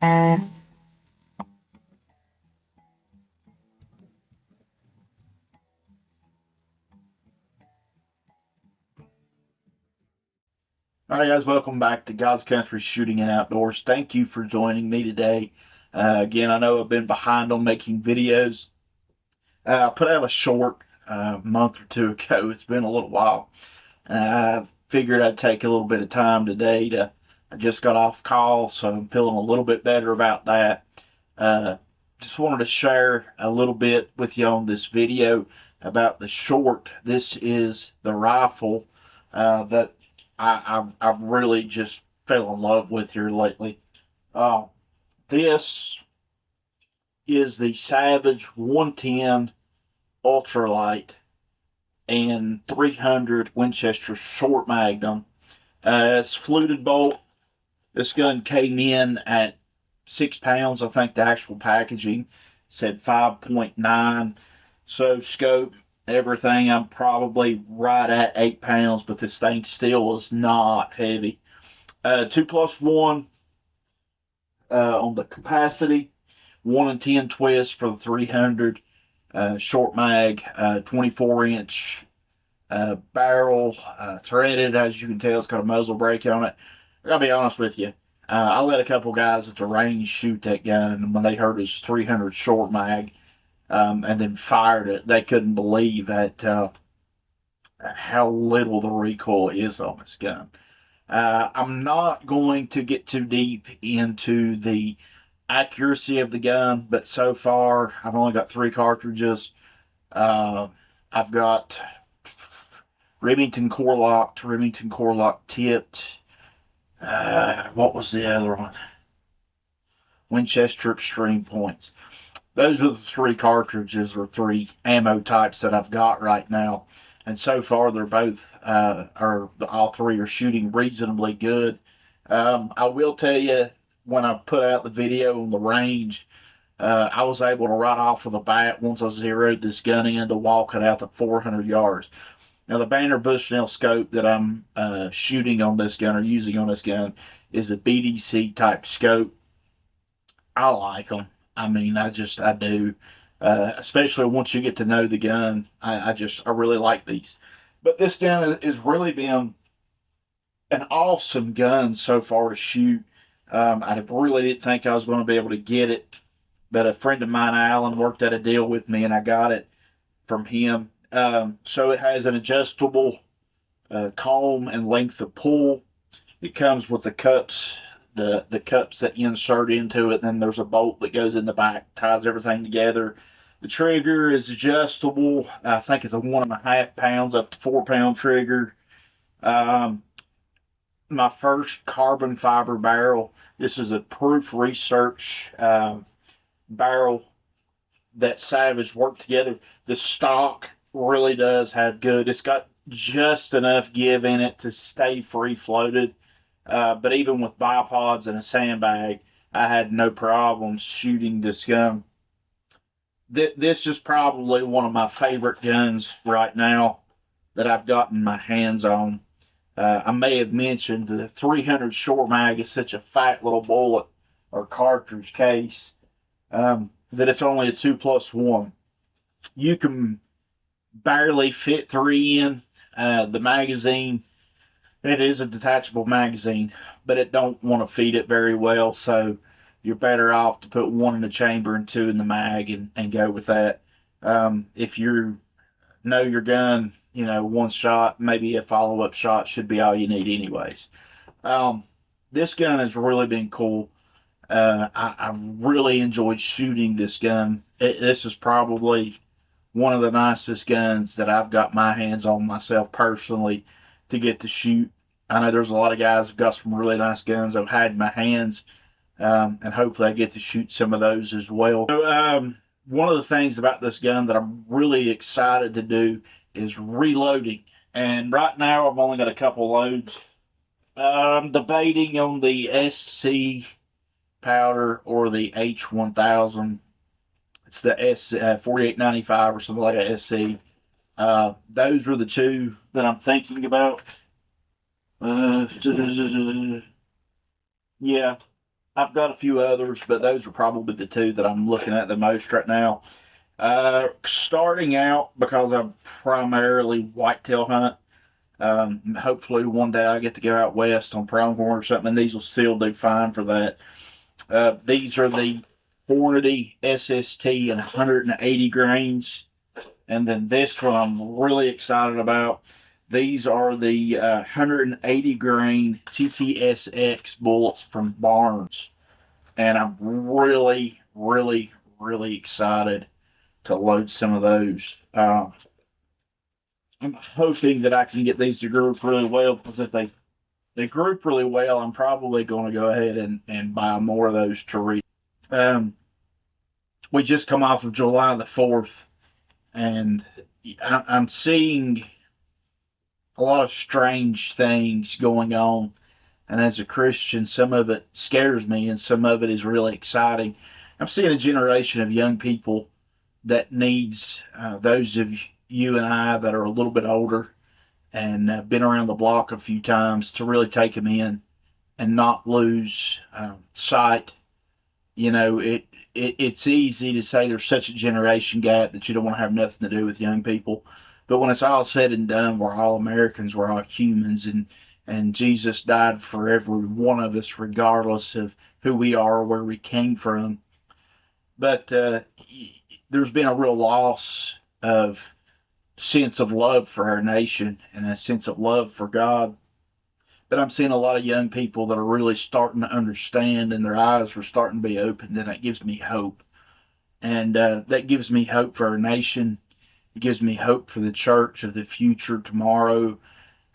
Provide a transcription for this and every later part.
Alright guys, welcome back to God's Country Shooting and Outdoors. Thank you for joining me today. Again, I know I've been behind on making videos. I put out a short a month or two ago. It's been a little while. I figured I'd take a little bit of time today I just got off call, so I'm feeling a little bit better about that. Just wanted to share a little bit with you on this video about the short. This is the rifle that I've really just fell in love with here lately. This is the Savage 110 ultralight and 300 Winchester short magnum. It's fluted bolt. This gun came in at 6 pounds. I think the actual packaging said 5.9. So scope, everything, I'm probably right at 8 pounds, but this thing still is not heavy. 2+1 on the capacity, 1 and 10 twist for the 300 short mag, 24-inch barrel, threaded. As you can tell, it's got a muzzle brake on it. I gotta be honest with you. I let a couple guys at the range shoot that gun, and when they heard his 300 short mag, and then fired it, they couldn't believe that how little the recoil is on this gun. I'm not going to get too deep into the accuracy of the gun, but so far I've only got 3 cartridges. I've got Remington core lock tipped. What was the other one? Winchester Extreme Points. Those are the 3 cartridges or 3 ammo types that I've got right now. And so far, they're both, all 3 are shooting reasonably good. I will tell you, when I put out the video on the range, I was able to right off of the bat, once I zeroed this gun in, to walk it out to 400 yards. Now, the Banner Bushnell scope that I'm shooting on this gun, or using on this gun, is a BDC type scope. I like them. I mean, I do. Especially once you get to know the gun, I really like these. But this gun has really been an awesome gun so far to shoot. I really didn't think I was going to be able to get it, but a friend of mine, Alan, worked out a deal with me, and I got it from him. So it has an adjustable comb and length of pull. It comes with the cups, the cups that you insert into it, and then there's a bolt that goes in the back, ties everything together. The trigger is adjustable. I think it's a 1.5 pounds up to 4 pound trigger. My first carbon fiber barrel. This is a Proof Research barrel that Savage worked together. The stock really does have good. It's got just enough give in it to stay free floated. But even with bipods and a sandbag, I had no problems shooting this gun. This is probably one of my favorite guns right now that I've gotten my hands on. I may have mentioned the 300 short mag is such a fat little bullet or cartridge case that it's only a 2+1. You can barely fit 3 in. The magazine, it is a detachable magazine, but it don't want to feed it very well, so you're better off to put 1 in the chamber and 2 in the mag and go with that. If you know your gun, 1 shot, maybe a follow-up shot should be all you need anyways. This gun has really been cool. I've really enjoyed shooting this gun. This is probably one of the nicest guns that I've got my hands on myself personally to get to shoot. I know there's a lot of guys who've got some really nice guns I've had in my hands, and hopefully I get to shoot some of those as well. So, one of the things about this gun that I'm really excited to do is reloading. And right now I've only got a couple loads. I'm debating on the SC powder or the H1000. It's the S 4895 or something like a SC. Those are the 2 that I'm thinking about. Yeah. I've got a few others, but those are probably the two that I'm looking at the most right now. Starting out, because I primarily whitetail hunt. Hopefully one day I get to go out west on pronghorn or something, and these will still do fine for that. These are the Hornady SST and 180 grains. And then this one I'm really excited about. These are the 180 grain TTSX bullets from Barnes. And I'm really, really, really excited to load some of those. I'm hoping that I can get these to group really well, because if they group really well, I'm probably going to go ahead and buy more of those to read. We just come off of July the 4th, and I'm seeing a lot of strange things going on. And as a Christian, some of it scares me and some of it is really exciting. I'm seeing a generation of young people that needs those of you and I that are a little bit older and been around the block a few times to really take them in and not lose sight. You know, it's easy to say there's such a generation gap that you don't want to have nothing to do with young people. But when it's all said and done, we're all Americans, we're all humans, and Jesus died for every one of us, regardless of who we are or where we came from. But there's been a real loss of sense of love for our nation and a sense of love for God. But I'm seeing a lot of young people that are really starting to understand, and their eyes are starting to be opened, and that gives me hope. And that gives me hope for our nation. It gives me hope for the church of the future tomorrow.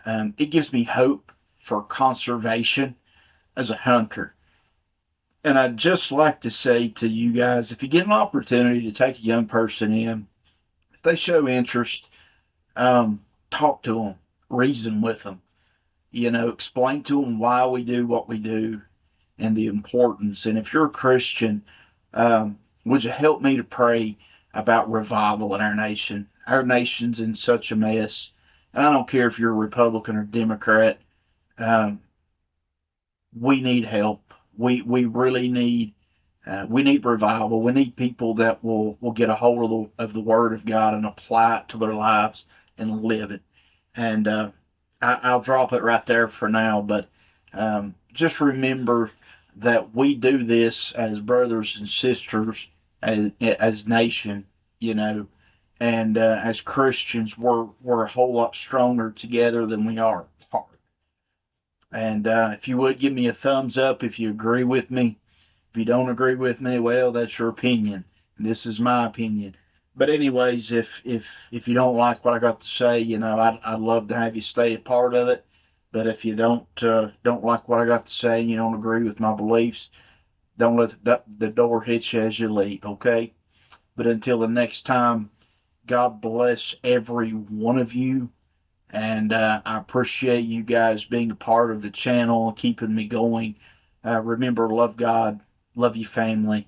It gives me hope for conservation as a hunter. And I'd just like to say to you guys, if you get an opportunity to take a young person in, if they show interest, talk to them, reason with them, explain to them why we do what we do and the importance. And if you're a Christian, would you help me to pray about revival in our nation? Our nation's in such a mess. And I don't care if you're a Republican or Democrat. We need help. We really need we need revival. We need people that will get a hold of the Word of God and apply it to their lives and live it. And I'll drop it right there for now. But just remember that we do this as brothers and sisters, as nation, and as Christians, we're a whole lot stronger together than we are apart. And if you would give me a thumbs up if you agree with me. If you don't agree with me, well, that's your opinion. This is my opinion. But anyways, if you don't like what I got to say, I'd love to have you stay a part of it. But if you don't like what I got to say and you don't agree with my beliefs, don't let the door hit you as you leave, okay? But until the next time, God bless every one of you. And I appreciate you guys being a part of the channel, keeping me going. Remember, love God, love your family,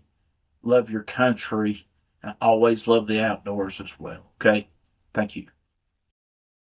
love your country, and always love the outdoors as well. Okay? Thank you.